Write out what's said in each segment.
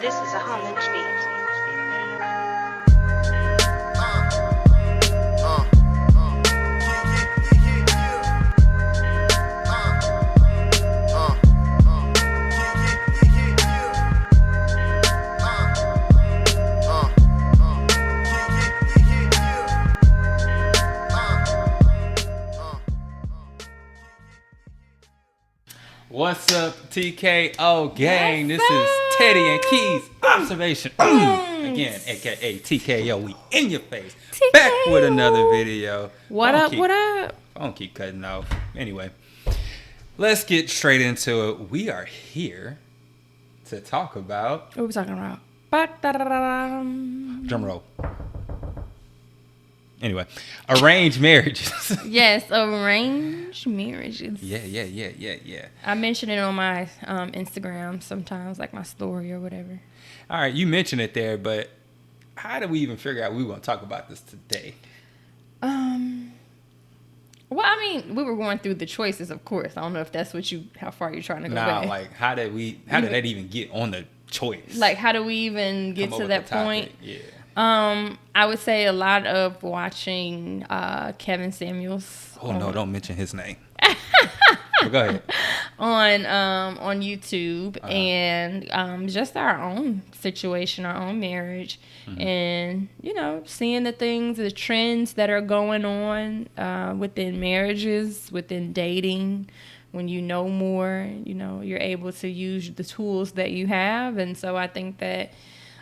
This is a homage beat. What's up, T.K.O. gang? This is Teddy and Keys Observation again, aka T.K.O. We in your face, TKO. back with another video. What up? I don't keep cutting off. Anyway, let's get straight into it. We are here to talk about. What are we talking about? Ba-da-da-da-dum. Drum roll. Anyway, arranged marriages. Yes, arranged marriages. Yeah. I mention it on my Instagram sometimes, like my story or whatever. All right, you mentioned it there, but how did we even figure out we were going to talk about this today? Well, I mean, we were going through the choices, of course. I don't know if that's how far you're trying to go back. Like, how did that even get on the choice? Like, how do we even get to that point? Yeah. I would say a lot of watching Kevin Samuels. Oh no, don't mention his name. But go ahead. On YouTube, and just our own situation, our own marriage, and seeing the trends that are going on within marriages, within dating. When you know more, you're able to use the tools that you have, and so I think that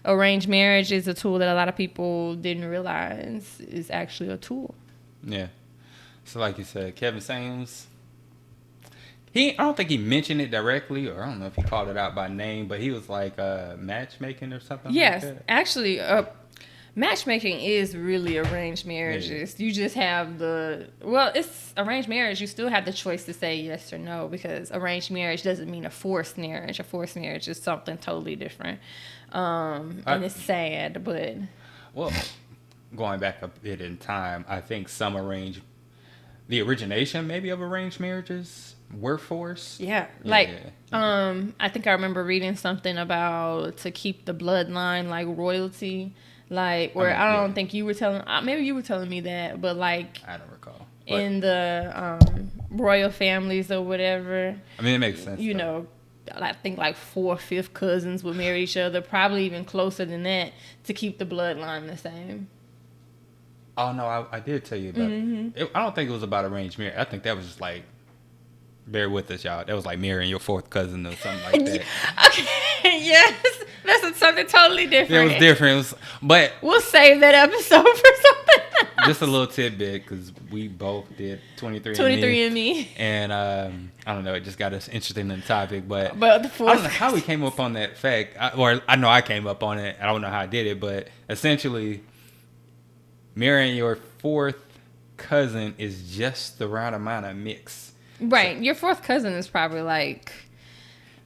arranged marriage is a tool that a lot of people didn't realize is actually a tool. Yeah. So like you said, Kevin Samuels, I don't think he mentioned it directly, or I don't know if he called it out by name, but he was like matchmaking or something. Yes, like that. actually, matchmaking is really arranged marriages. Yeah. You just have it's arranged marriage. You still have the choice to say yes or no, because arranged marriage doesn't mean a forced marriage. A forced marriage is something totally different. And it's sad, but... Well, going back a bit in time, I think the origination maybe of arranged marriages were forced. Yeah. I think I remember reading something about to keep the bloodline, like royalty, I don't think you were telling... maybe you were telling me that, but like... I don't recall. In the royal families or whatever. I mean, it makes sense. I think like 4 5th cousins would marry each other, probably even closer than that, to keep the bloodline the same. Oh no, I did tell you about it. I don't think it was about arranged marriage. I think that was just like, bear with us, y'all. That was like marrying your 4th cousin or something like that. Okay, yes, that's something totally different. It was different, but we'll save that episode for something else. Just a little tidbit, because we both did 23andMe. And I don't know, it just got us interested in the topic. But the I don't know how we came up on that fact. I know I came up on it. I don't know how I did it, but essentially, marrying your 4th cousin is just the right amount of mix. Right. So, your 4th cousin is probably like...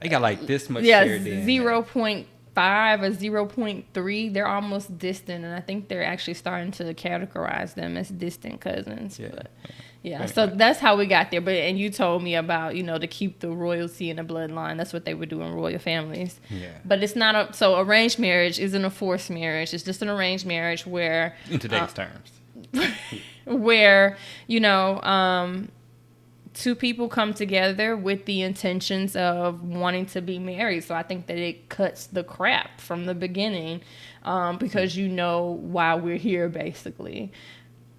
They got like this much shared in. 0.5 or 0.3. They're almost distant, and I think they're actually starting to categorize them as distant cousins. Yeah. But, yeah. So that's how we got there. And you told me about, to keep the royalty in the bloodline. That's what they would do in royal families. Yeah. But it's not so arranged marriage isn't a forced marriage. It's just an arranged marriage where... In today's terms. Where, 2 people come together with the intentions of wanting to be married. So I think that it cuts the crap from the beginning, because you know why we're here, basically.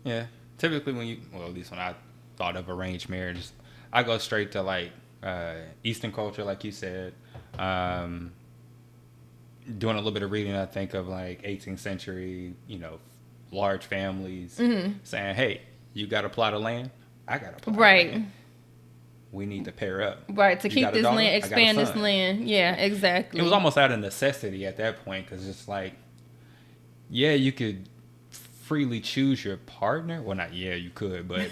Yeah. Typically at least when I thought of arranged marriage, I go straight to like Eastern culture, like you said. Doing a little bit of reading, I think of like 18th century, large families saying, hey, you got a plot of land? I got a plot of land. We need to pair up. Right, to keep this land, expand this land. Yeah, exactly. It was almost out of necessity at that point, because it's like, yeah, you could freely choose your partner. Well, not you could, but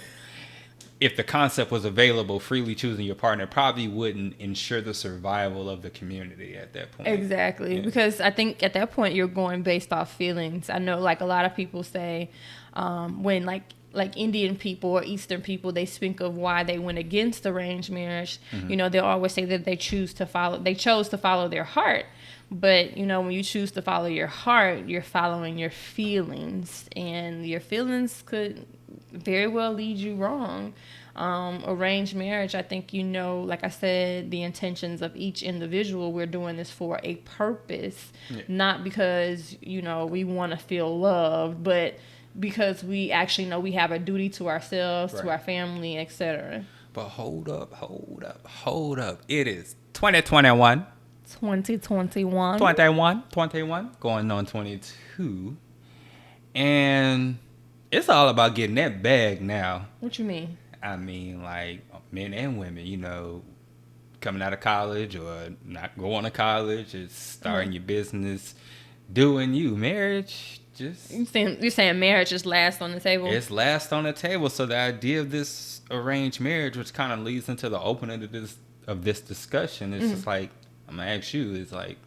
if the concept was available, freely choosing your partner probably wouldn't ensure the survival of the community at that point. Exactly, yeah. Because I think at that point you're going based off feelings. I know like a lot of people say when like like Indian people or Eastern people, they speak of why they went against arranged marriage. Mm-hmm. You know, they always say that they chose to follow their heart. But, you know, when you choose to follow your heart, you're following your feelings, and your feelings could very well lead you wrong. Arranged marriage, I think, you know, like I said, the intentions of each individual, we're doing this for a purpose, not because, you know, we want to feel loved, but because we actually know we have a duty to ourselves, to our family, etc. But hold up. It is 2021. 2021. 21, going on 22. And it's all about getting that bag now. What you mean? I mean, like, men and women, you know, coming out of college or not going to college, just starting your business, doing you. Marriage, just... You're saying marriage is last on the table? It's last on the table. So the idea of this arranged marriage, which kind of leads into the opening of this discussion, is just like, I'm going to ask you, is like,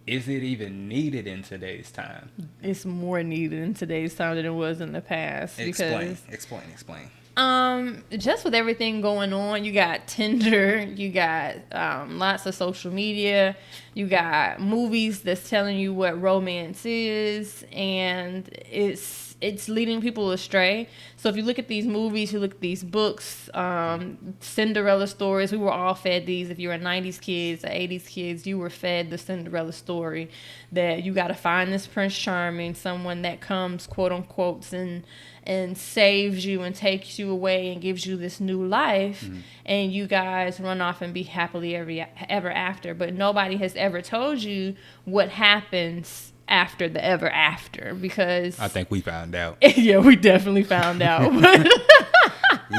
is it even needed in today's time? It's more needed in today's time than it was in the past. Explain. Just with everything going on, you got Tinder, you got lots of social media, you got movies that's telling you what romance is, and it's leading people astray. So if you look at these movies, you look at these books, Cinderella stories, we were all fed these. If you're a 90s kids, or 80s kids, you were fed the Cinderella story that you got to find this Prince Charming, someone that comes, quote unquote, and saves you and takes you away and gives you this new life, and you guys run off and be happily ever after. But nobody has ever told you what happens after the ever after, because I think we found out. Yeah, we definitely found out.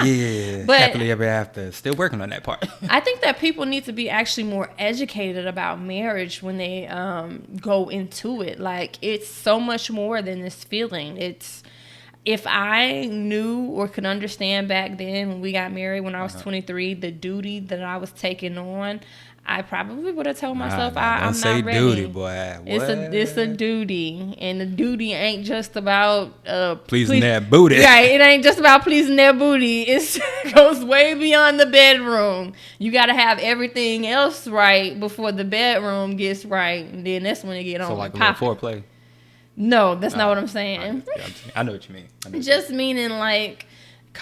Yeah, but happily ever after. Still working on that part. I think that people need to be actually more educated about marriage when they go into it. Like, it's so much more than this feeling. If I knew or could understand back then when we got married when I was 23, the duty that I was taking on, I probably would have told myself I'm not ready. Duty, boy. It's a duty, and the duty ain't just about pleasing that booty. Right, it ain't just about pleasing their booty. It goes way beyond the bedroom. You got to have everything else right before the bedroom gets right, and then that's when it get on. So like a little foreplay. No, that's not what I'm saying. I know what you mean. Just meaning like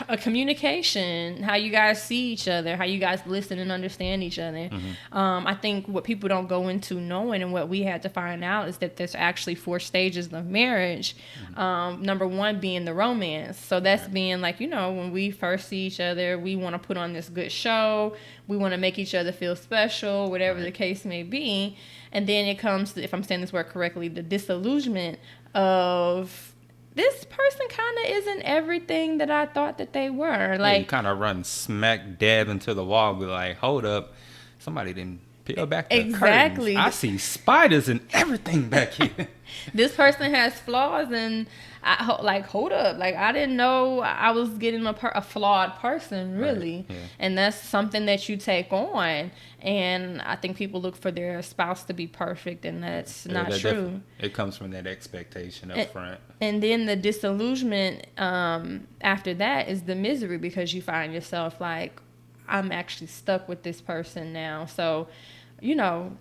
a communication, how you guys see each other, how you guys listen and understand each other. I think what people don't go into knowing, and what we had to find out, is that there's actually 4 stages of marriage. Number 1 being the romance. So that's being like, you know, when we first see each other, we want to put on this good show. We want to make each other feel special, whatever the case may be. And then it comes to, if I'm saying this word correctly, the disillusionment of, this person kind of isn't everything that I thought that they were. Like, you kind of run smack dab into the wall, be like, hold up, somebody didn't peel back the curtains. I see spiders and everything back here. This person has flaws, and hold up, like, I didn't know I was getting a flawed person, really. Right. Yeah. And that's something that you take on. And I think people look for their spouse to be perfect, and that's not true. It comes from that expectation up front. And then the disillusionment after that is the misery, because you find yourself like, I'm actually stuck with this person now. So, you know,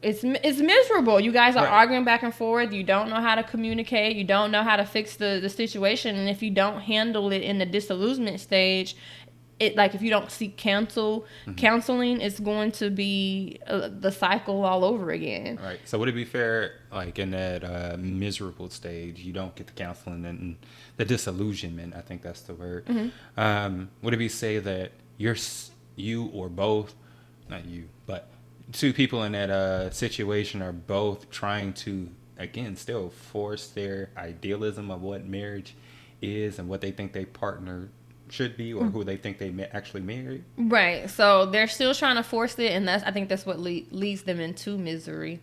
it's miserable. You guys are arguing back and forth. You don't know how to communicate. You don't know how to fix the situation. And if you don't handle it in the disillusionment stage, if you don't seek counseling, it's going to be the cycle all over again. Right. So would it be fair, like, in that miserable stage, you don't get the counseling and the disillusionment, I think that's the word. Would it be say that you or both, not you, but 2 people in that situation are both trying to, again, still force their idealism of what marriage is and what they think their partner should be, or who they think they actually married. Right. So they're still trying to force it, and I think that's what leads them into misery.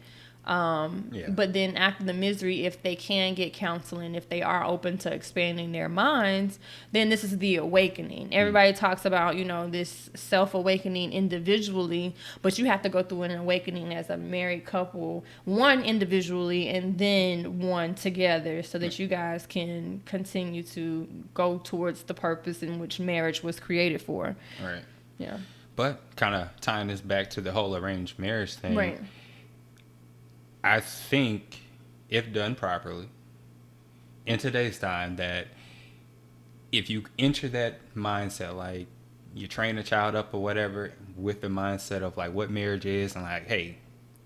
Yeah. But then after the misery, if they can get counseling, if they are open to expanding their minds, then this is the awakening. Everybody talks about, this self-awakening individually, but you have to go through an awakening as a married couple, one individually and then one together, so that you guys can continue to go towards the purpose in which marriage was created for. Right. Yeah. But kind of tying this back to the whole arranged marriage thing. Right. I think, if done properly, in today's time, that if you enter that mindset, like you train a child up or whatever, with the mindset of like what marriage is and like, hey,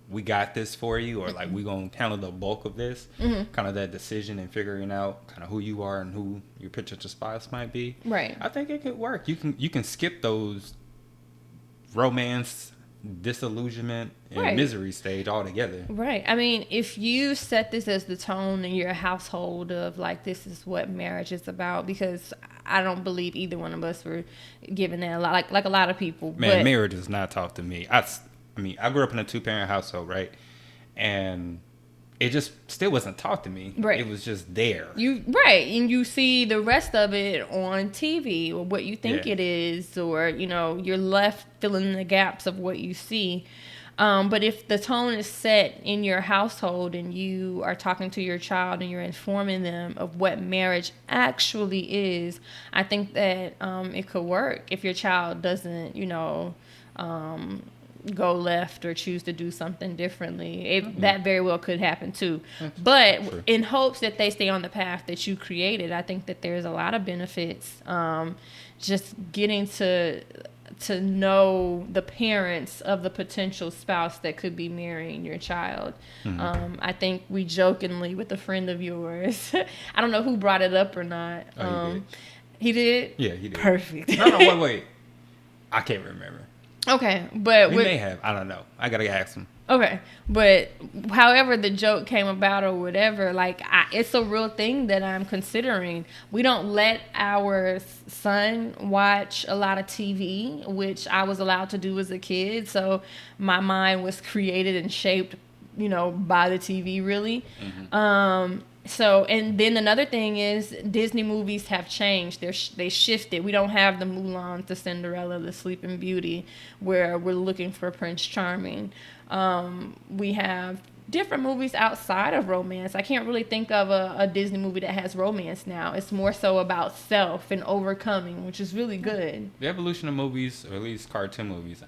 we got this for you, or like we gonna handle the bulk of this, kind of that decision and figuring out kind of who you are and who your potential spouse might be. Right. I think it could work. You can skip those romance, disillusionment, and misery stage altogether. Right. I mean, if you set this as the tone in your household of like, this is what marriage is about, because I don't believe either one of us were given that a lot, like a lot of people. Man, marriage does not talk to me. I mean, I grew up in a 2-parent household, right? And it just still wasn't taught to me. Right. It was just there. And you see the rest of it on TV, or what you think it is, or you're left filling in the gaps of what you see. But if the tone is set in your household and you are talking to your child and you're informing them of what marriage actually is, I think that it could work if your child doesn't, go left or choose to do something differently. That very well could happen too. But in hopes that they stay on the path that you created, I think that there's a lot of benefits. Just getting to know the parents of the potential spouse that could be marrying your child. I think we jokingly, with a friend of yours, I don't know who brought it up or not. He did? Yeah, he did. Perfect. No, wait. I can't remember. Okay, but we may have. I don't know. I gotta ask him. Okay, but however the joke came about or whatever, like it's a real thing that I'm considering. We don't let our son watch a lot of TV, which I was allowed to do as a kid. So my mind was created and shaped, by the TV, really. So, and then another thing is Disney movies have changed. They shifted. We don't have the Mulan, the Cinderella, the Sleeping Beauty, where we're looking for Prince Charming. We have different movies outside of romance. I can't really think of a Disney movie that has romance now. It's more so about self and overcoming, which is really good. The evolution of movies, or at least cartoon movies,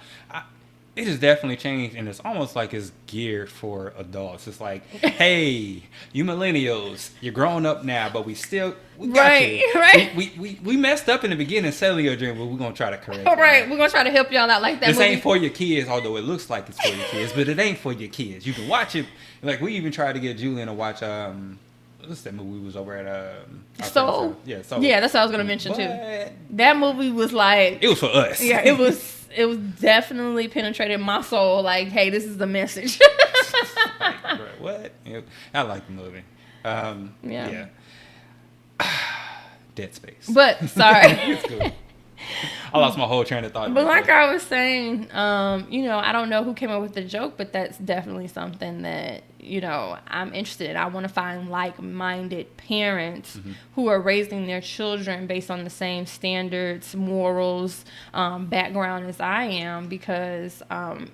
it has definitely changed, and it's almost like it's geared for adults. It's like, hey, you millennials, you're growing up now, but we got you. Right. We messed up in the beginning, selling your dream, but we're gonna try to correct it. Right, we're gonna try to help y'all out like that. This ain't for your kids, although it looks like it's for your kids, but it ain't for your kids. You can watch it. Like, we even tried to get Julian to watch what's that movie we was over at Soul? Yeah, Soul. Yeah, that's what I was gonna mention too. That movie was like, it was for us. Yeah, it was definitely penetrated my soul. Like, hey, this is the message. Like, bro, what? I like the movie. Yeah. Dead Space. But sorry. It's cool. I lost my whole train of thought. But like I was saying, I don't know who came up with the joke, but that's definitely something that, I'm interested in. I want to find like-minded parents who are raising their children based on the same standards, morals, background as I am, because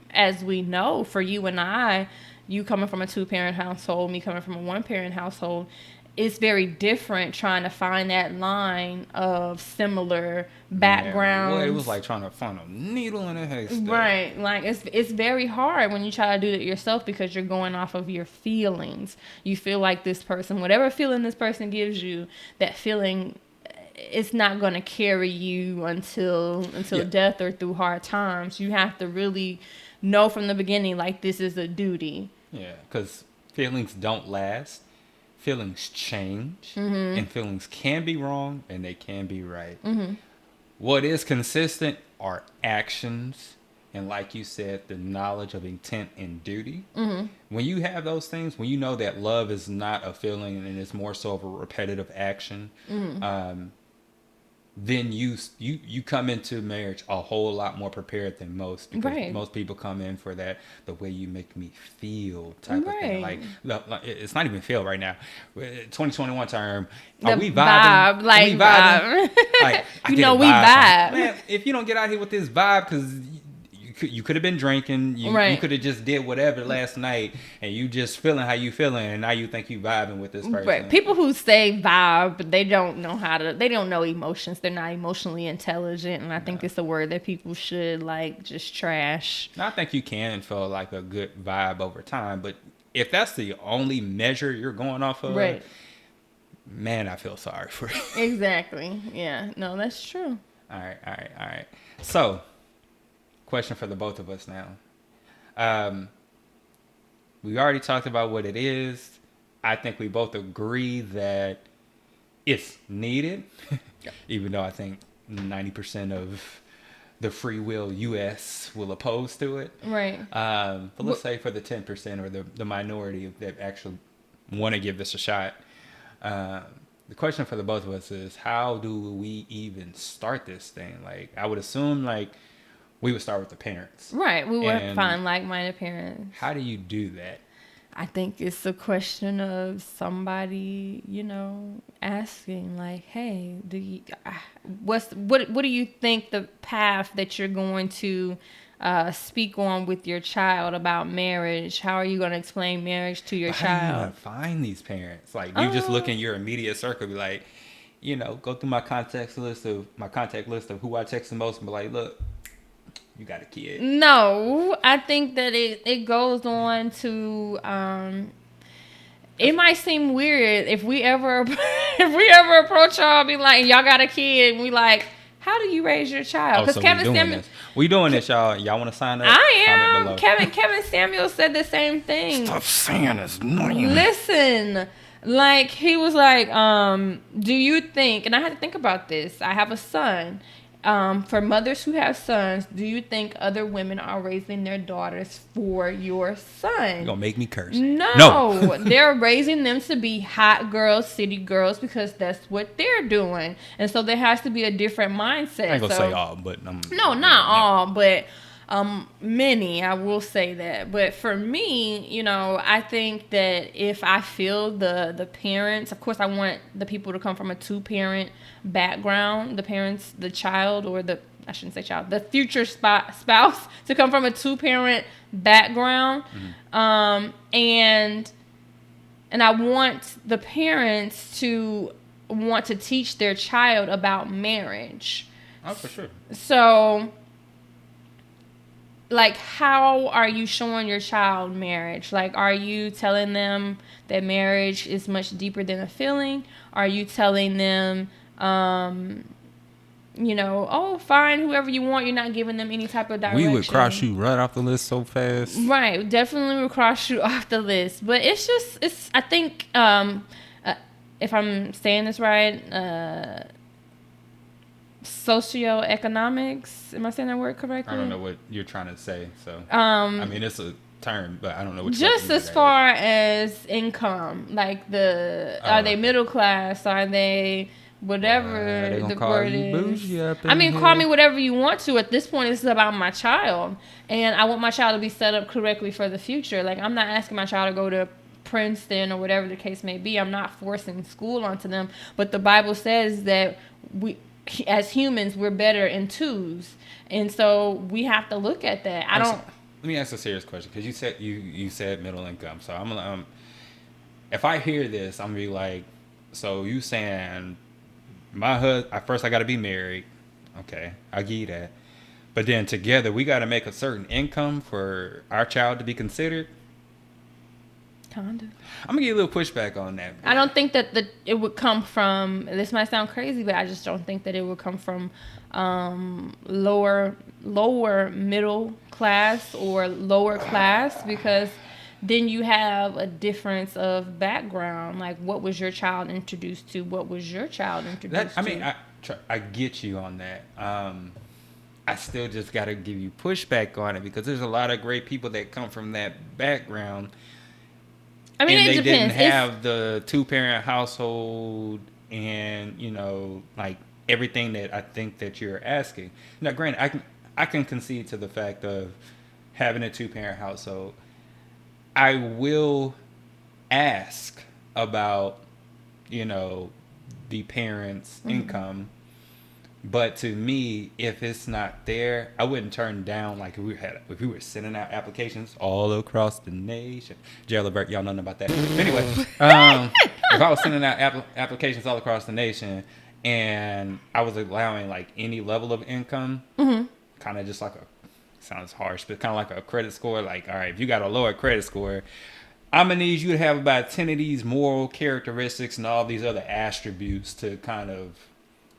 as we know, for you and I, you coming from a 2-parent household, me coming from a 1-parent household, it's very different trying to find that line of similar backgrounds. Well, it was like trying to find a needle in a haystack. Right. Like, it's very hard when you try to do it yourself, because you're going off of your feelings. You feel like this person, whatever feeling this person gives you, that feeling, it's not going to carry you until death or through hard times. You have to really know from the beginning, like, this is a duty. Yeah, because feelings don't last. Feelings change, and feelings can be wrong and they can be right. What is consistent are actions, and like you said, the knowledge of intent and duty. When you have those things, when you know that love is not a feeling and it's more so of a repetitive action, then you come into marriage a whole lot more prepared than most, because Right. most people come in for that the way you make me feel type of thing. Right. Like it's not even feel right now. 2021 term. Are The we vibing? vibe, Are we like, vibing? Like I you get know, a we vibe from vibe. man. If you don't get out here with this vibe, because you could have been drinking. You Right. could have just did whatever last night, and you just feeling how you feeling, and now you think you vibing with this Right. person. People who say vibe, but they don't know they don't know emotions. They're not emotionally intelligent. And I think it's a word that people should, like, just trash. Now, I think you can feel like a good vibe over time, but if that's the only measure you're going off of, Right. man, I feel sorry for you. Exactly. Yeah. No, that's true. All right. So, question for the both of us now. Um, we already talked about what it is. I think we both agree that it's needed, even though I think 90% of the free will U.S. will oppose to it. Right. But let's say for the 10% or the minority that actually want to give this a shot. The question for the both of us is, how do we even start this thing? Like, I would assume like we would start with the parents. Right. We would And find like-minded parents. how do you do that? I think it's a question of somebody, asking like, "Hey, what do you think the path that you're going to speak on with your child about marriage? How are you going to explain marriage to your How do you even child?" find these parents? Like, you just look in your immediate circle, be like, go through my contact list of who I text the most, and be like, look, you got a kid. No, I think that it goes on to it might seem weird if we ever approach y'all, be like, y'all got a kid, and we like, how do you raise your child? Oh, Because so Kevin Samuel, we doing this, y'all. Y'all want to sign up? I Comment am below. Kevin Samuel said the same thing. Stop saying his name. Listen, like, he was like, do you think? And I had to think about this. I have a son. For mothers who have sons, do you think other women are raising their daughters for your son? You're gonna make me curse. No. They're raising them to be hot girls, city girls, because that's what they're doing. And so there has to be a different mindset. I ain't gonna say all, but no, not all, but many, I will say that. But for me, I think that if I feel the parents, of course I want the people to come from a 2-parent background, the parents, the child, or I shouldn't say child, the future spouse to come from a 2-parent background. And I want the parents to want to teach their child about marriage. Oh, for sure. So, like, how are you showing your child marriage? Like, are you telling them that marriage is much deeper than a feeling? Are you telling them, oh, find whoever you want? You're not giving them any type of direction. We would cross you right off the list so fast. Right. Definitely would cross you off the list. But I think, if I'm saying this right, socioeconomics. Am I saying that word correctly? I don't know what you're trying to say. So, I mean, it's a term, but I don't know what. Just as far as income, like are they middle class? Are they whatever the word is? I mean, call me whatever you want to. At this point, it's about my child, and I want my child to be set up correctly for the future. Like, I'm not asking my child to go to Princeton or whatever the case may be. I'm not forcing school onto them, but the Bible says that as humans, we're better in twos, and so we have to look at that. Let me ask a serious question, because you said middle income. So I'm if I hear this, I'm gonna be like, so you saying my husband? First, I got to be married. Okay, I give you that. But then together, we got to make a certain income for our child to be considered. Kinda. I'm gonna get a little pushback on that. I don't think that it would come from. This might sound crazy, but I just don't think that it would come from lower middle class or lower class, because then you have a difference of background. Like, what was your child introduced to? What was your child introduced to? I mean, I get you on that. I still just gotta give you pushback on it, because there's a lot of great people that come from that background. I mean, and it depends. Didn't have the 2-parent household, and like everything that I think that you're asking. Now, granted, I can concede to the fact of having a 2-parent household. I will ask about, the parents' income. But to me, if it's not there, I wouldn't turn down, like, if we were sending out applications all across the nation. Jail alert, y'all know nothing about that. But anyway, if I was sending out applications all across the nation and I was allowing like any level of income, kind of just like sounds harsh, but kind of like a credit score. Like, all right, if you got a lower credit score, I'm gonna need you to have about 10 of these moral characteristics and all these other attributes to kind of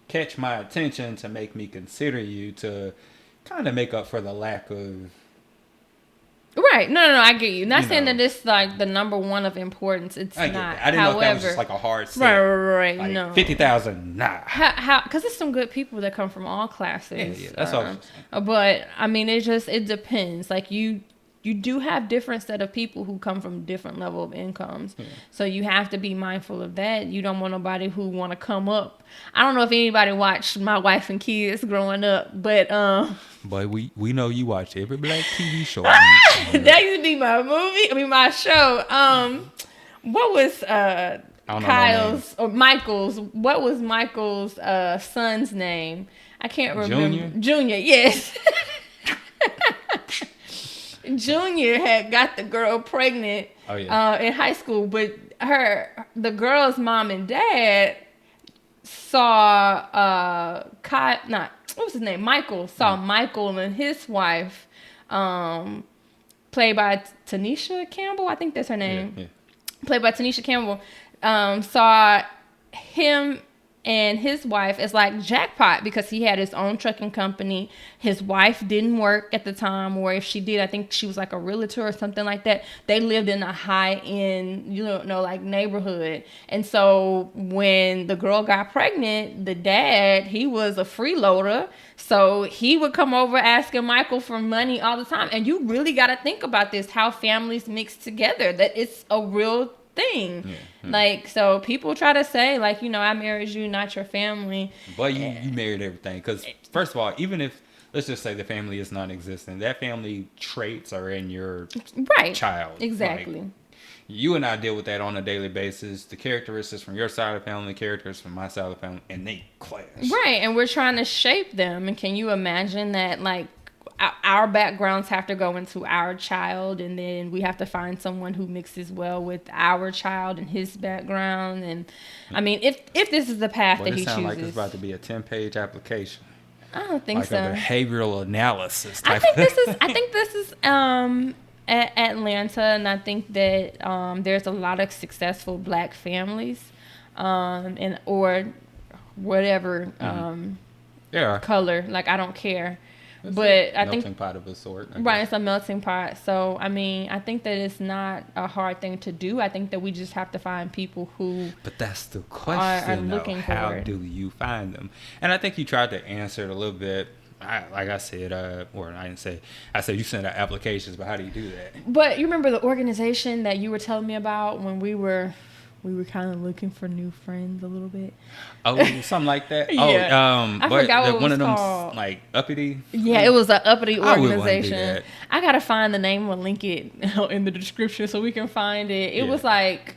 catch my attention, to make me consider you, to kind of make up for the lack of. Right. No, I get you. Not saying that it's like the number one of importance. It's not. I didn't know if that was just like a hard set. Right. Like no. 50,000, nah. How? Because there's some good people that come from all classes. Yeah, that's all. But I mean, it depends. Like you do have different set of people who come from different level of incomes. Yeah. So you have to be mindful of that. You don't want nobody who want to come up. I don't know if anybody watched My Wife and Kids growing up, but Boy, we know you watch every black TV show. That used to be my show. What was Kyle's or Michael's? What was Michael's son's name? I can't remember. Junior, yes. Junior had got the girl pregnant in high school, but the girl's mom and dad saw what was his name? Michael saw Michael and his wife, played by Tanisha Campbell. I think that's her name. Yeah. Played by Tanisha Campbell. Saw him and his wife as like jackpot because he had his own trucking company. His wife didn't work at the time, or if she did, I think she was like a realtor or something like that. They lived in a high-end, like neighborhood. And so when the girl got pregnant, the dad, he was a freeloader. So he would come over asking Michael for money all the time. And you really got to think about this, how families mix together, that it's a real thing. Yeah. Like, so people try to say, like, I married you, not your family. But you married everything. Because, first of all, even if, let's just say the family is non-existent, that family traits are in your child. Exactly. Like, you and I deal with that on a daily basis. The characteristics from your side of the family, the characters from my side of the family, and they clash. Right, and we're trying to shape them. And can you imagine that, like, our backgrounds have to go into our child, and then we have to find someone who mixes well with our child and his background. And I mean, if this is the path that he chooses. It sounds like it's about to be a 10-page application. I don't think so. Like a behavioral analysis type. I think this is at Atlanta, and I think that there's a lot of successful black families, and or whatever color. Like, I don't care. But I think melting pot of a sort. Right, it's a melting pot. So I mean, I think that it's not a hard thing to do. I think that we just have to find people who. But that's the question. Looking how for it. do you find them? And I think you tried to answer it a little bit. Like I said, or I didn't say. I said you send out applications, but how do you do that? But you remember the organization that you were telling me about when we were kind of looking for new friends a little bit. Oh, something like that. Yeah. I forgot what it was one of them called. Like uppity. Yeah, it was an uppity organization. I would do that. I gotta find the name and link it in the description so we can find it. It was like,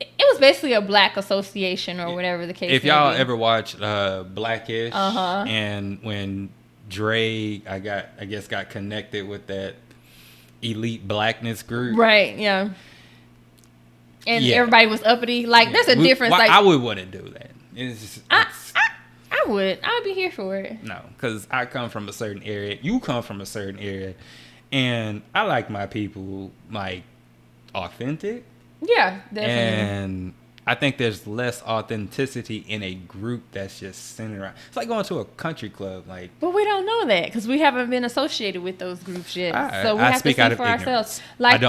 it was basically a black association or whatever the case. If y'all ever watched Blackish, and when Dre, I guess got connected with that elite blackness group. Right. Yeah. And everybody was uppity. Like, there's a difference. Like, I wouldn't do that. I would be here for it. No, because I come from a certain area. You come from a certain area. And I like my people, like, authentic. Yeah, definitely. And I think there's less authenticity in a group that's just centered around. It's like going to a country club. Like, but we don't know that because we haven't been associated with those groups yet. So we have to see for ourselves. Like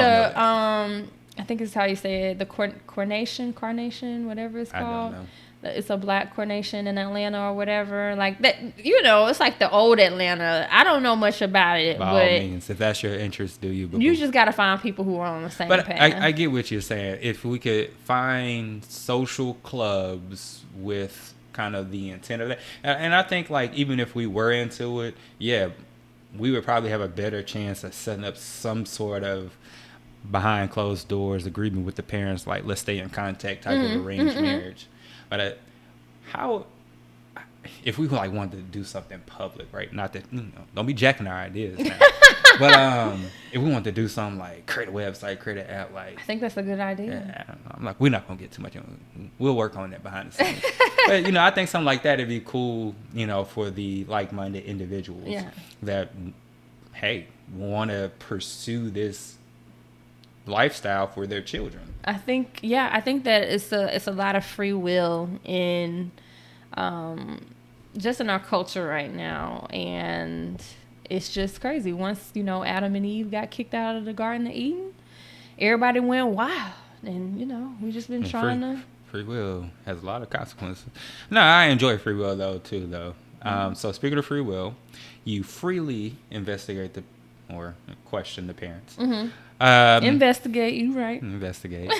I think it's how you say it, the Carnation, whatever it's called. I don't know. It's a black coronation in Atlanta or whatever. Like that, it's like the old Atlanta. I don't know much about it. By all means, if that's your interest, do you? You just got to find people who are on the same path. But I get what you're saying. If we could find social clubs with kind of the intent of that. And I think like even if we were into it, yeah, we would probably have a better chance of setting up some sort of behind closed doors agreement with the parents, like let's stay in contact type of arranged marriage. But how if we like wanted to do something public, right? Not that don't be jacking our ideas now. But if we want to do something like create a website, create an app, like I think that's a good idea. yeah, I don't know. I'm like, we're not gonna get too much. We'll work on that behind the scenes. But I think something like that would be cool, for the like-minded individuals that, hey, want to pursue this lifestyle for their children. I think that it's a lot of free will in, just in our culture right now, and it's just crazy. Once Adam and Eve got kicked out of the Garden of Eden, everybody went wild, and we just been trying to. Free will has a lot of consequences. No, I enjoy free will too. So speaking of free will, you freely investigate or question the parents. Investigate, you right? Investigate.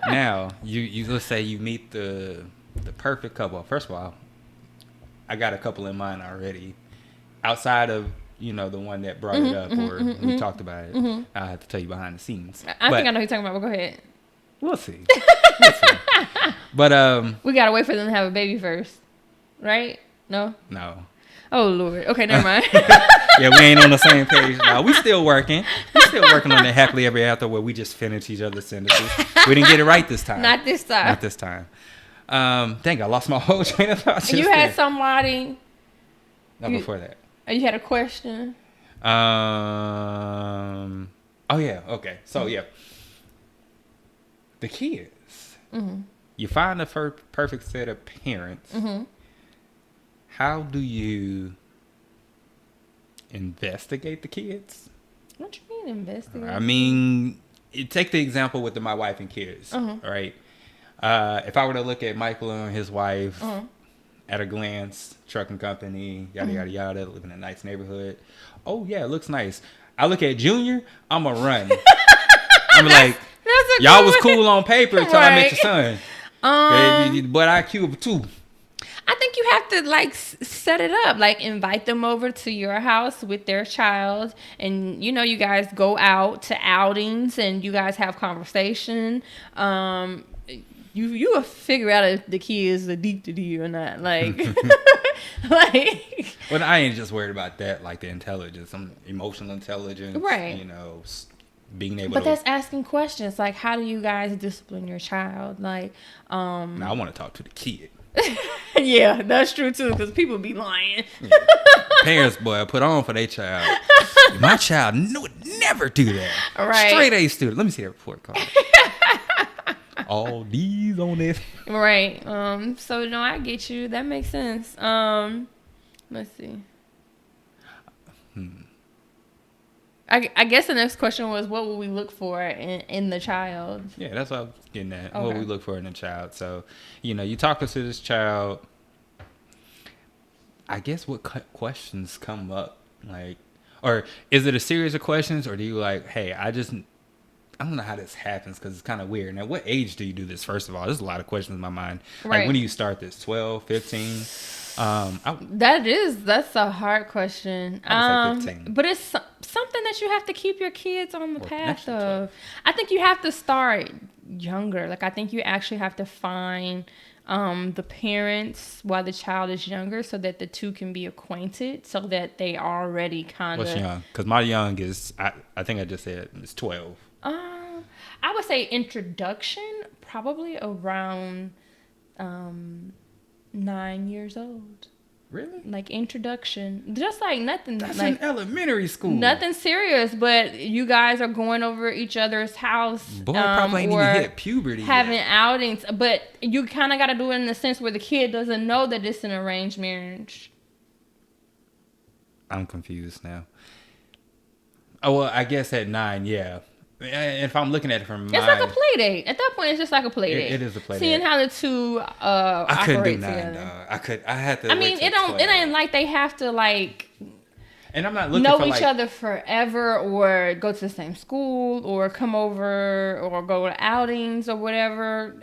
Now you let's say you meet the perfect couple. First of all, I got a couple in mind already. Outside of the one that brought it up or we talked about it, I have to tell you behind the scenes. I think I know who you're talking about. But go ahead. We'll see. But we gotta wait for them to have a baby first, right? No. Oh Lord. Okay, never mind. Yeah, we ain't on the same page now. We still working. On that happily ever after where we just finish each other's sentences. We didn't get it right this time. Not this time. Dang, I lost my whole train of thought. You had somebody. No, before that. You had a question. Oh yeah. Okay. So yeah. The kids. You find the perfect set of parents. How do you investigate the kids? What you mean investigate? I mean, take the example with my wife and kids, right? If I were to look at Michael and his wife at a glance, trucking company, yada, yada, yada, live in a nice neighborhood. Oh, yeah, it looks nice. I look at Junior, I'm going to run. I'm like, y'all was cool on paper until I met your son. But IQ of 2. I think you have to set it up, invite them over to your house with their child, and you guys go out to outings and you guys have conversation. You will figure out if the kid is addicted to you or not. Well, I ain't just worried about that, the intelligence, some emotional intelligence, right? Being able. But that's asking questions how do you guys discipline your child? Now I want to talk to the kid. Yeah, that's true too, because people be lying. Yeah. Parents, boy, put on for their child. My child would never do that. Right. Straight A student. Let me see that report card. All D's on this. Right. So no, I get you. That makes sense. Let's see. I guess the next question was, what would we look for in the child? Yeah, that's what I was getting at. Okay. What we look for in a child. So, you talking to this child. I guess what questions come up, or is it a series of questions, or do you hey, I don't know how this happens because it's kind of weird. Now, what age do you do this? First of all, there's a lot of questions in my mind. Right. When do you start this? 12, 15? That's a hard question. I would say 15. But it's something that you have to keep your kids on the path of. I think you have to start younger. I think you actually have to find the parents while the child is younger, so that the two can be acquainted, so that they already kind of. What's young? Because my young is, I think I just said it's 12. I would say introduction, probably around 9 years old. Really? Introduction, just nothing. That's in elementary school. Nothing serious, but you guys are going over each other's house. Boy, probably ain't even hit puberty. Having outings, but you kind of got to do it in the sense where the kid doesn't know that it's an arranged marriage. I'm confused now. Oh well, I guess at 9, yeah. If I'm looking at it from it's like a play date. At that point, it's just like a play date. It is a play date. Seeing how the two I couldn't do 9, together. I had to. I mean, it ain't like they have to And I'm not looking know for each other forever, or go to the same school, or come over, or go to outings or whatever.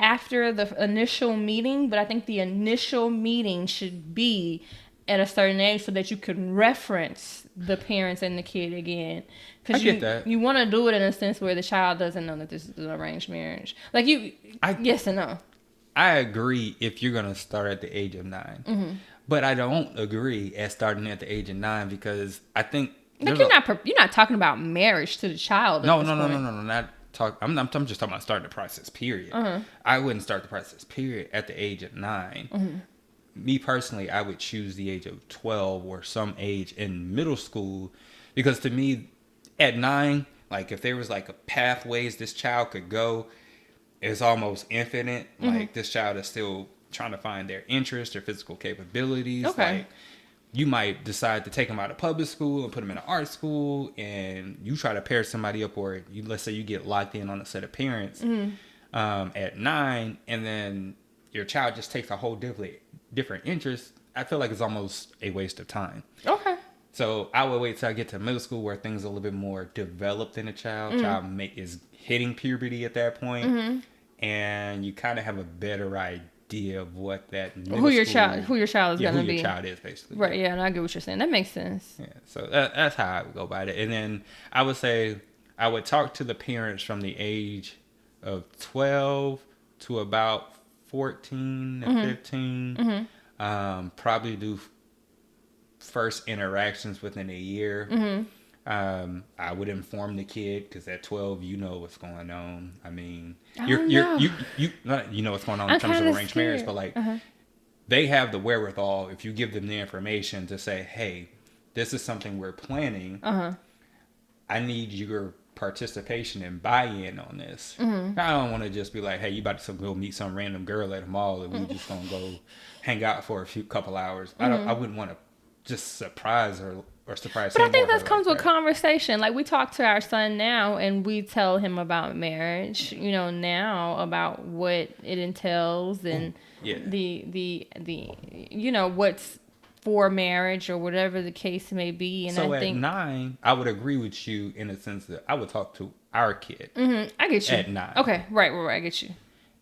after the initial meeting, but I think the initial meeting should be at a certain age so that you can reference the parents and the kid again. I get that. You want to do it in a sense where the child doesn't know that this is an arranged marriage. Like yes and no. I agree if you're gonna start at the age of 9, Mm-hmm. but I don't agree at starting at the age of 9 because I think Like you're not talking about marriage to the child. No, not talk. I'm just talking about starting the process. Period. Uh-huh. I wouldn't start the process. Period. At the age of 9. Mm-hmm. Me personally, I would choose the age of 12 or some age in middle school, because to me, at 9, like if there was like a pathways this child could go, it's almost infinite. Mm-hmm. Like this child is still trying to find their interests, their physical capabilities. Okay. Like you might decide to take them out of public school and put them in an art school, and you try to pair somebody up, or let's say you get locked in on a set of parents at 9, and then your child just takes a whole different interest. I feel like it's almost a waste of time. Okay. So I would wait till I get to middle school where things are a little bit more developed in a child. Child is hitting puberty at that point, and you kind of have a better idea of what that who your child is going to be. Who your child is, basically. Right. Yeah, and I get what you're saying. That makes sense. Yeah. So that's how I would go about it. And then I would say I would talk to the parents from the age of 12 to about 14 to 15. Probably do first interactions within a year. I would inform the kid, because at 12 you know what's going on. I mean, you know what's going on in terms of arranged marriage, but like they have the wherewithal, if you give them the information, to say, hey, this is something we're planning. I need your participation and buy-in on this. I don't want to just be like, hey, you about to go meet some random girl at a mall and we just gonna go hang out for a couple hours. I wouldn't want to just surprise her or surprise him. But I think that comes with conversation. Like we talk to our son now and we tell him about marriage, now about what it entails and the what's for marriage or whatever the case may be. And so I think at 9, I would agree with you in the sense that I would talk to our kid. I get you. At 9. Okay, right, I get you.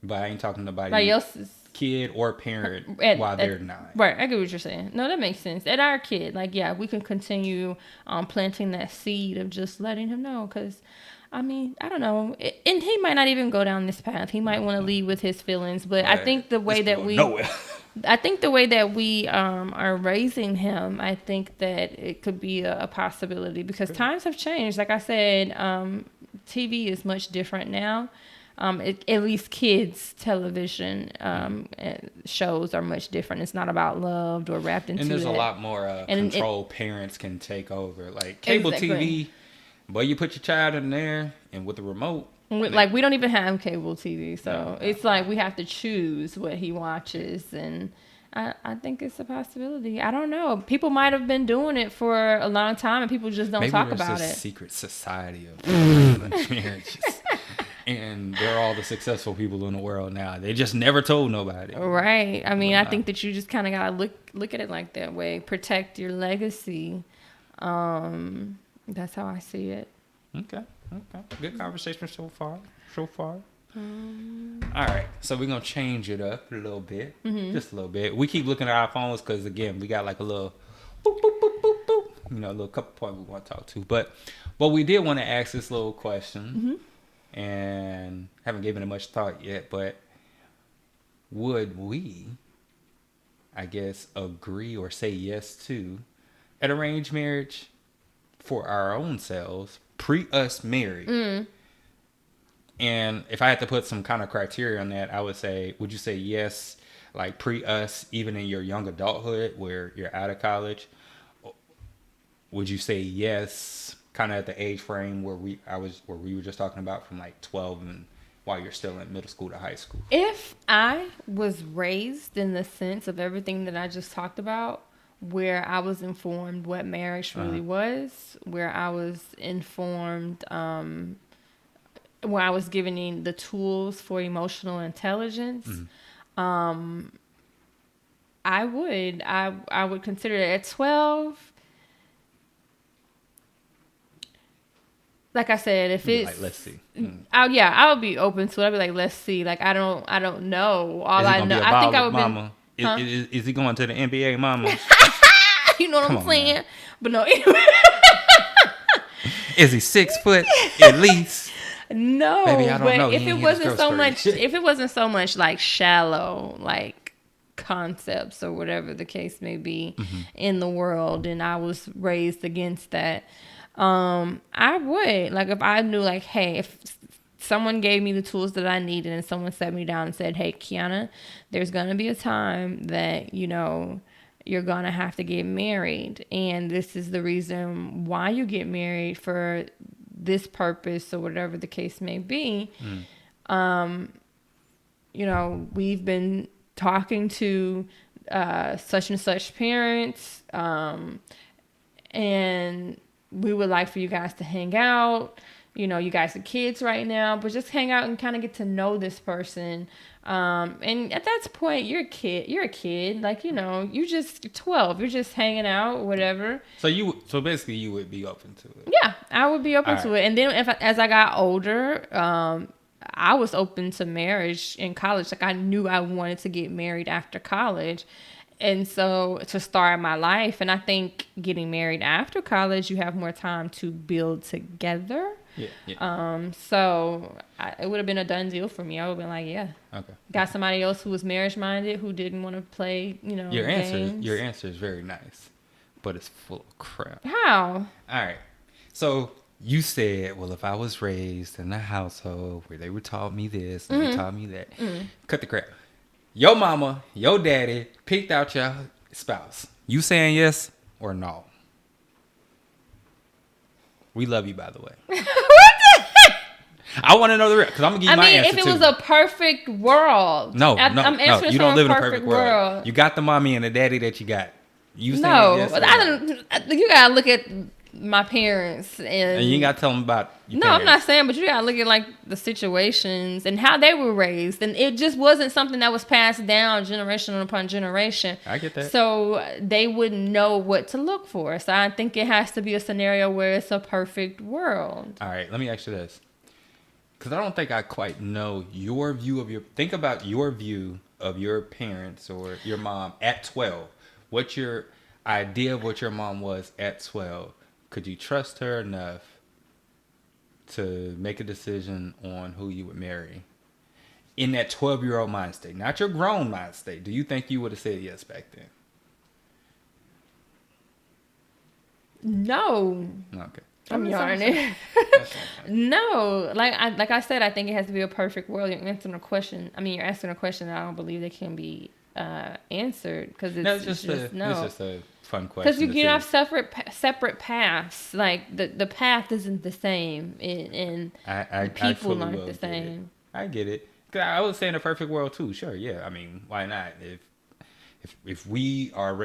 But I ain't talking to nobody else's kid or parent while they're 9. Right, I get what you're saying. No, that makes sense. At our kid, we can continue planting that seed of just letting him know, because I mean, I don't know, and he might not even go down this path. He might want to lead with his feelings, but I think the way that we are raising him, I think that it could be a possibility, because times have changed. Like I said, TV is much different now. At least kids' television shows are much different. It's not about loved or wrapped into. And there's a lot more control parents can take over. Like cable TV, boy, you put your child in there, and with the remote. Like we don't even have cable TV, so it's like we have to choose what he watches, and I think it's a possibility. I don't know. People might have been doing it for a long time, and people just don't talk about it. Maybe there's a secret society of marriages. And they're all the successful people in the world now. They just never told nobody. Right. I mean, I think that you just kind of got to look at it like that way. Protect your legacy. That's how I see it. Okay. Good conversation so far. All right. So we're going to change it up a little bit. Just a little bit. We keep looking at our phones because, again, we got like a little boop, boop, boop, boop, boop. A little couple points we want to talk to. But we did want to ask this little question. And haven't given it much thought yet, but would we, I guess, agree or say yes to an arranged marriage for our own selves, pre-us married? And if I had to put some kind of criteria on that, I would say, would you say yes, like pre-us, even in your young adulthood where you're out of college? Would you say yes, kind of at the age frame where we were just talking about, from like 12 and while you're still in middle school to high school? If I was raised in the sense of everything that I just talked about, where I was informed what marriage really was, where I was informed, where I was given the tools for emotional intelligence, I would consider it. At 12, like I said, if it's Like, let's see. I would be open to it. I'd be like, let's see. Like I don't know. All Is he I gonna know, be a I think I baller, would been, mama? huh? Is he going to the NBA, mama? You know what Come I'm on now. saying? But no, anyway. Is he 6 foot at least? Baby, No, I don't but know. He ain't hit his growth spurt. if it wasn't so much like shallow, like concepts or whatever the case may be in the world, and I was raised against that, I would like if I knew like, hey, if someone gave me the tools that I needed and someone sat me down and said, hey, Kiana, there's gonna be a time that you're gonna have to get married, and this is the reason why you get married for this purpose or whatever the case may be. We've been talking to such and such parents, and we would like for you guys to hang out. You guys are kids right now, but just hang out and kind of get to know this person. And at that point, you're a kid. Like, you're just 12. You're just hanging out, whatever. So basically, you would be open to it. Yeah, I would be open to it. And then as I got older, I was open to marriage in college. Like I knew I wanted to get married after college. And so to start my life, and I think getting married after college, you have more time to build together. Yeah. So it would have been a done deal for me. I would have been like, yeah. Okay. Got somebody else who was marriage minded, who didn't want to play, Your games. answer is very nice, but it's full of crap. How? All right. So you said, well, if I was raised in a household where they were taught me this and they taught me that, cut the crap. Your mama, your daddy picked out your spouse. You saying yes or no? We love you, by the way. What the heck? I want to know the real, because I'm gonna give you my answer if it was a perfect world. No. I'm answering You don't live in a perfect perfect world. You got the mommy and the daddy that you got. You saying yes or no? You gotta look at my parents and you ain't gotta tell them about your No, parents. I'm not saying, but you gotta look at like the situations and how they were raised, and it just wasn't something that was passed down generation upon generation. I get that. So they wouldn't know what to look for. So I think it has to be a scenario where it's a perfect world. All right, let me ask you this, because I don't think I quite know your view of think about your view of your parents or your mom at 12. What's your idea of what your mom was at 12? Could you trust her enough to make a decision on who you would marry in that 12-year-old mind state, not your grown mind state? Do you think you would have said yes back then? No. Okay. I'm yarning. No, like I said, I think it has to be a perfect world. You're answering a question. You're asking a question that I don't believe that can be answered because it's just a fun question. Because you have separate paths. Like the path isn't the same, and the people aren't the same. I get it. 'Cause I was saying a perfect world too. Sure, yeah. Why not? If we are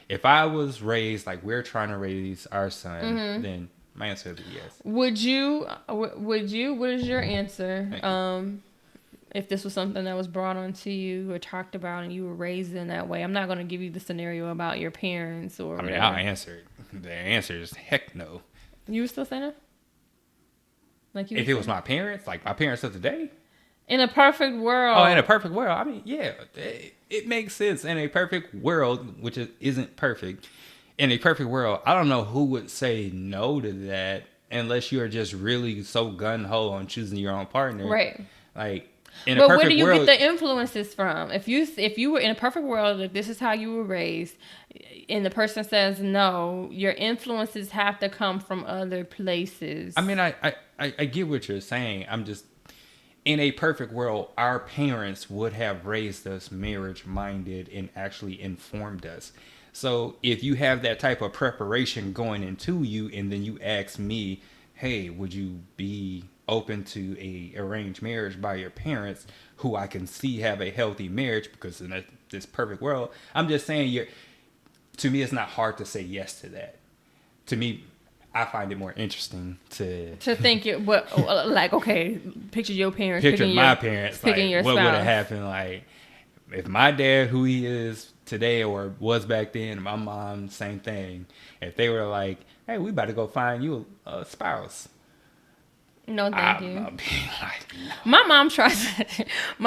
if I was raised like we're trying to raise our son, then my answer would be yes. Would you? What is your answer? If this was something that was brought onto you or talked about and you were raised in that way, I'm not going to give you the scenario about your parents or. I'll answer it. The answer is heck no. You would still say no? Like if it was my parents, like my parents of today. In a perfect world. Oh, in a perfect world. Yeah, it makes sense. In a perfect world, which isn't perfect. In a perfect world, I don't know who would say no to that unless you're just really so gun-ho on choosing your own partner. Right. Like, but where do you get the influences from? If you were in a perfect world, if this is how you were raised, and the person says no, your influences have to come from other places. I get what you're saying. I'm just, in a perfect world, our parents would have raised us marriage-minded and actually informed us. So if you have that type of preparation going into you, and then you ask me, hey, would you be open to a arranged marriage by your parents who I can see have a healthy marriage, because in this perfect world, I'm just saying, to me, it's not hard to say yes to that. To me, I find it more interesting to think okay, picture your parents, picture my parents, picking your what spouse. Would have happened, like if my dad, who he is today or was back then, and my mom, same thing. If they were like, hey, we about to go find you a spouse. No, thank I'm you. not being like, no. My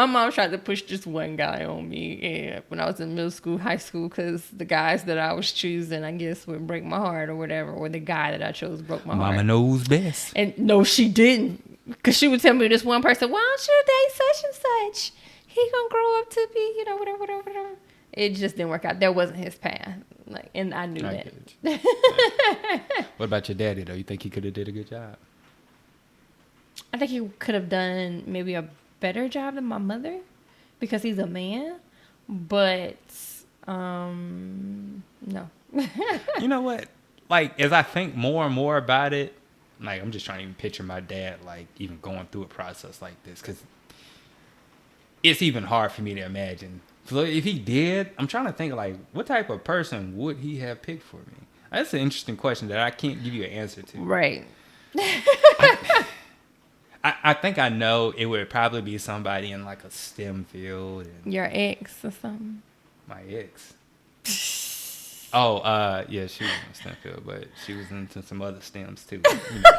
mom tried to push this one guy on me when I was in middle school, high school, because the guys that I was choosing, I guess, would break my heart or whatever, or the guy that I chose broke my Mama heart. knows best. And no, she didn't. Because she would tell me this one person, why don't you date such and such? He gonna grow up to be, whatever. It just didn't work out. That wasn't his path. Like, and I knew that. What about your daddy, though? You think he could have did a good job? I think he could have done maybe a better job than my mother because he's a man. But, no. You know what? Like, as I think more and more about it, like, I'm just trying to even picture my dad, like, even going through a process like this. Because it's even hard for me to imagine. So if he did, I'm trying to think, like, what type of person would he have picked for me? That's an interesting question that I can't give you an answer to. Right. I think I know it would probably be somebody in, like, a STEM field. And Your ex or something. my ex. Oh, yeah, she was in STEM field, but she was into some other STEMs, too. You know.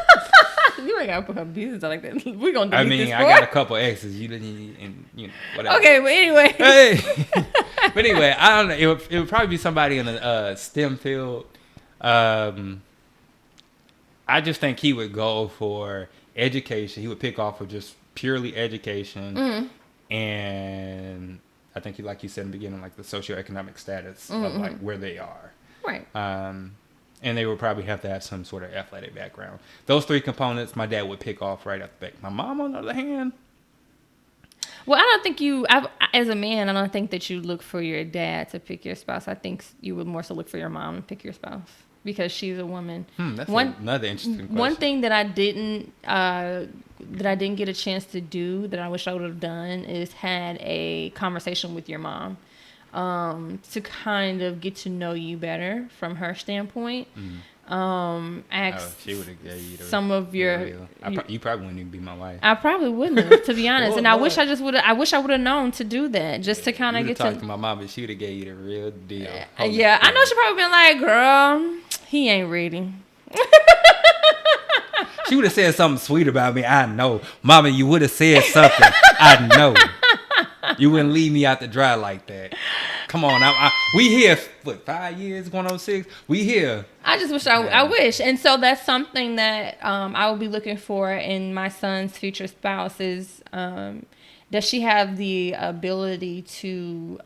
You ain't gotta put her business like that. We're gonna I delete mean, this I got a couple exes. You didn't, and whatever. Okay, but anyway. Hey, but anyway, I don't know. It would probably be somebody in the STEM field. I just think he would go for education. He would pick off of just purely education, and I think, like you said in the beginning, like the socioeconomic status of like where they are. Right. And they would probably have to have some sort of athletic background. Those three components, my dad would pick off right off the back. My mom, on the other hand. Well, I don't think as a man, I don't think that you look for your dad to pick your spouse. I think you would more so look for your mom to pick your spouse because she's a woman. That's another interesting question. One thing that I didn't get a chance to do that I wish I would have done is had a conversation with your mom. To kind of get to know you better from her standpoint. Ask she would have gave you some of your. You probably wouldn't even be my wife. I probably wouldn't have, to be honest. Well, and I wish I would have known to do that, just to kind of get to talk to my mom, but she would have gave you the real deal. Yeah, I know she probably been like, "Girl, he ain't ready." She would have said something sweet about me. I know, Mama. You would have said something. I know. You wouldn't leave me out to dry like that. Come on, we here. What, 5 years going on 6? We here. I just wish I wish, and so that's something that I will be looking for in my son's future spouse is does she have the ability to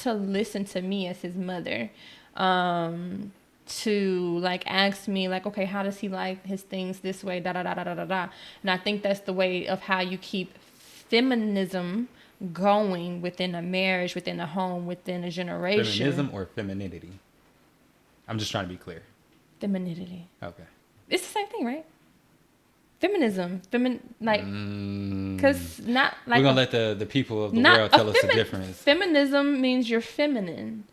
listen to me as his mother, to like ask me like, okay, how does he like his things this way, da da da da da da da, and I think that's the way of how you keep feminism going within a marriage, within a home, within a generation. Feminism or femininity? I'm just trying to be clear. Femininity. Okay. It's the same thing, right? Feminism. Like, because not like... We're going to let the people of the world tell us the difference. Feminism means you're feminine.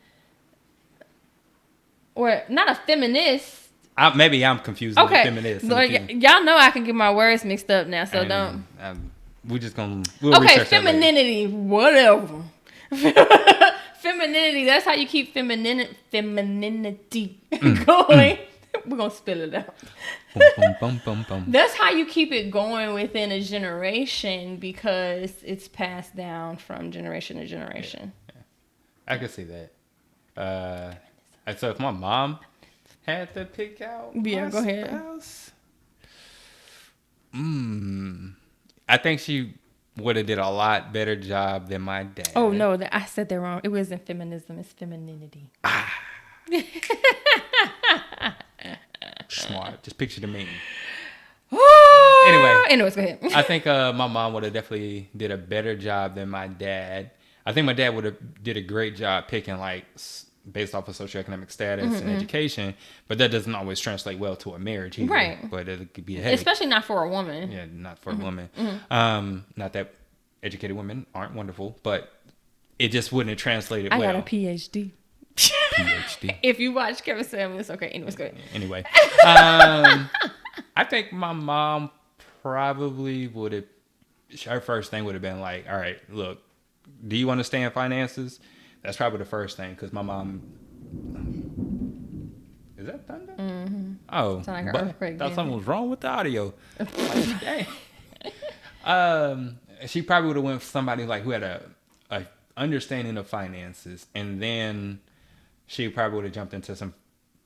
Or not a feminist. Maybe I'm confused with feminist. Y'all know I can get my words mixed up now, so don't... We're just going to... Okay, femininity, whatever. Femininity, that's how you keep femininity going. We're going to spill it out. That's how you keep it going within a generation because it's passed down from generation to generation. Yeah. I can see that. So if my mom had to pick out my go ahead. spouse... I think she would have did a lot better job than my dad. Oh, no, I said that wrong. It wasn't feminism. It's femininity. Smart. Just picture the meme. Anyways, go ahead. I think my mom would have definitely did a better job than my dad. I think my dad would have did a great job picking like based off of socioeconomic status and education, but that doesn't always translate well to a marriage either. Right. But it could be a headache. Especially not for a woman. Yeah, not for a woman. Not that educated women aren't wonderful, but it just wouldn't have translated well. I got a PhD. If you watch Kevin Samuels, okay. Anyways, go ahead. Anyway, I think my mom probably would have. Her first thing would have been like, "All right, look, do you understand finances?" That's probably the first thing because my mom. Is Is that thunder? Mm-hmm. Oh, Sound like an but earthquake. thought Yeah. something was wrong with the audio. Like, dang. She probably would have went with somebody like who had a understanding of finances, and then she probably would have jumped into some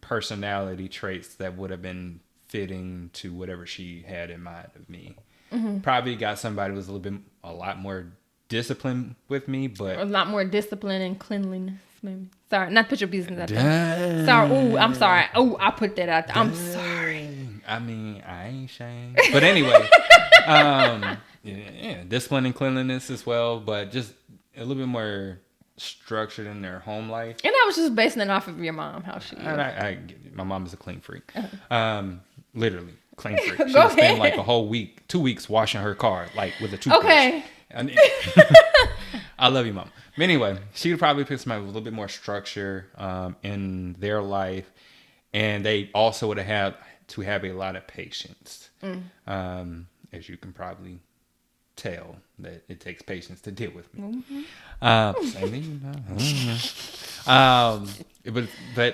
personality traits that would have been fitting to whatever she had in mind of me. Mm-hmm. Probably got somebody who was a lot more disciplined with me, but A lot more discipline and cleanliness, maybe. Sorry, not to put your business out there. Sorry. Oh, I'm sorry. Oh, I put that out there. I'm sorry. I mean, I ain't ashamed. But anyway, yeah, discipline and cleanliness as well, but just a little bit more structured in their home life. And I was just basing it off of your mom, how she is. And my mom is a clean freak. Literally clean freak. She Go would spend ahead. like a whole week, 2 weeks washing her car, like with a toothbrush. Okay. And I love you, mom. But anyway, she would probably pick somebody with a little bit more structure in their life, and they also would have had to have a lot of patience, as you can probably tell that it takes patience to deal with me. But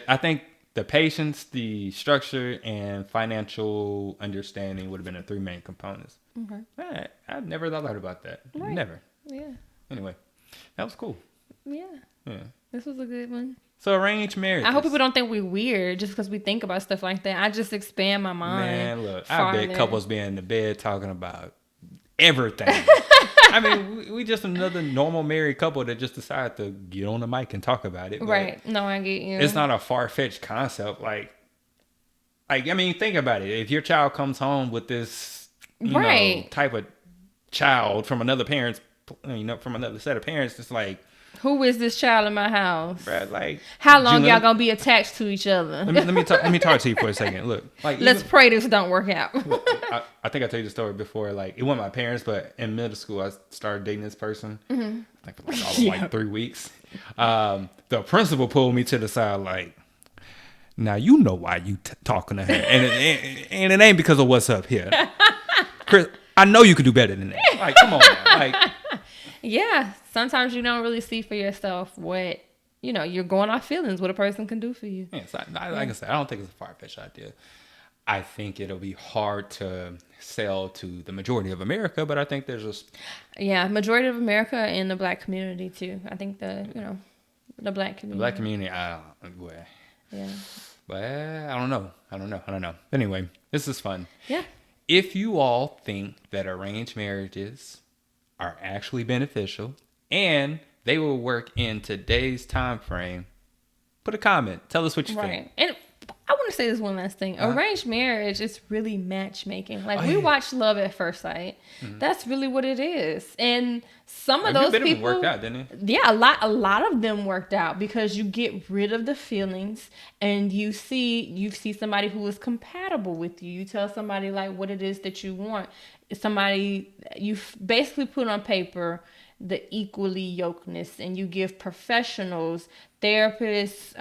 I think the patience, the structure, and financial understanding would have been the three main components. Okay. I never thought about that. Right. Never. Yeah. Anyway, that was cool. Yeah. Yeah. This was a good one. So arranged marriage. I hope people don't think we're weird just because we think about stuff like that. I just expand my mind. Man, look, I farther. bet couples be in the bed talking about everything. I mean, we just another normal married couple that just decided to get on the mic and talk about it. Right. No, I get you. It's not a far-fetched concept. Like, I mean, think about it. If your child comes home with this, Right. type of child from another parent's, from another set of parents, it's like, Who is this child in my house? bruh, like, How long June, y'all gonna be attached to each other? let me talk to you for a second. Look, like, Let's pray this don't work out. I think I told you the story before. Like, it wasn't my parents, but in middle school, I started dating this person. I think for like, all of like 3 weeks. The principal pulled me to the side, like, now you know why you talking to her, and it ain't because of what's up here, Chris. I know you could do better than that. Like, come on, now. Like, Yeah. Sometimes you don't really see for yourself what you're going off feelings, what a person can do for you. yeah, so like I said, I don't think it's a far-fetched idea. I think it'll be hard to sell to the majority of America, but I think there's just Majority of America and the black community too. I think the black community. the black community. Yeah. But I don't know. Anyway, this is fun. Yeah. If you all think that arranged marriages are actually beneficial and they will work in today's time frame, put a comment. Tell us what you think. Right. And I want to say this one last thing. Arranged marriage is really matchmaking. Like, we watch Love at First Sight. That's really what it is. And some of those people worked out, didn't it? Yeah, a lot of them worked out because you get rid of the feelings and you see somebody who is compatible with you. You tell somebody like what it is that you want. Somebody you basically put on paper the equally yokeness, and you give professionals, therapists,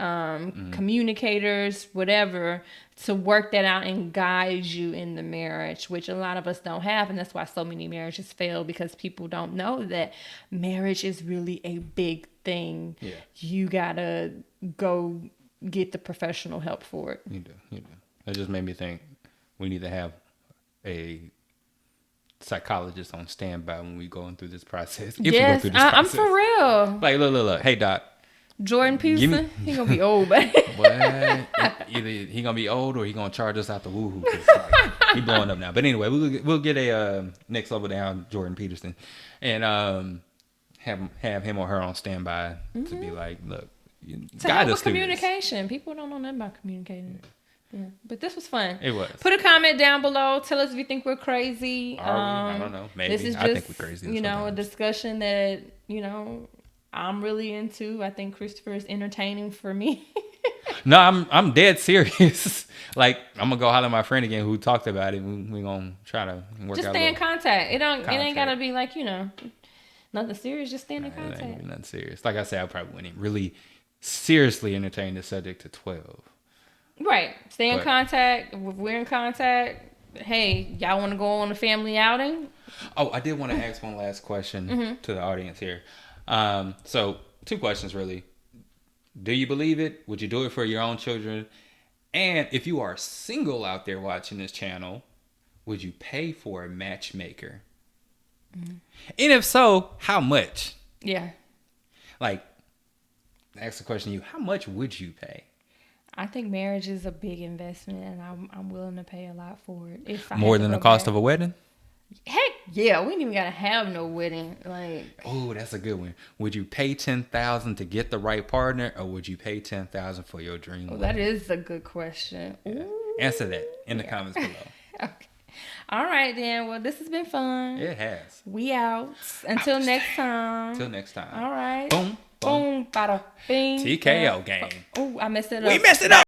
communicators, whatever, to work that out and guide you in the marriage, which a lot of us don't have. And that's why so many marriages fail, because people don't know that marriage is really a big thing. Yeah. You gotta go get the professional help for it. You do. That just made me think we need to have a psychologist on standby when we going through this process. If we go through this process. I'm for real. Like, look. Hey, Doc. Jordan Peterson, he gonna be old, buddy. What? Either he gonna be old or he gonna charge us out the woohoo. Like, he blowing up now. But anyway, we'll get a next level down Jordan Peterson, and have him or her on standby to be like, look, To help with communication. People don't know nothing about communicating. Yeah. But this was fun. It was. Put a comment down below. Tell us if you think we're crazy. I don't know. Maybe. This is just, I think we're crazy. a discussion that, I'm really into. I think Christopher is entertaining for me. No, I'm dead serious. Like, I'm gonna go holler at my friend again who talked about it. We gonna try to work just out. Stay in contact. It ain't gotta be like, nothing serious. Just stay in contact. It ain't gonna be nothing serious. Like I said, I probably wouldn't really seriously entertain the subject to 12. Right. Stay in contact. If we're in contact, hey, y'all want to go on a family outing? Oh, I did want to ask one last question to the audience here. So 2 questions really. Do you believe it? Would you do it for your own children? And if you are single out there watching this channel, would you pay for a matchmaker? And if so, how much? Yeah. Like, ask the question to you, how much would you pay? I think marriage is a big investment, and I'm willing to pay a lot for it. If I More had to than the go cost back. of a wedding? Heck yeah, we ain't even gotta have no wedding. Like, Oh, that's a good one. Would you pay $10,000 to get the right partner, or would you pay $10,000 for your dream well, wedding? that is a good question. Yeah. Answer that in the comments below. Okay. All right, then. Well, this has been fun. It has. We out. Until next time. Until next time. All right. Boom. Boom. Bada bing. T.K.O. gang. Oh, I messed it up. We messed it up.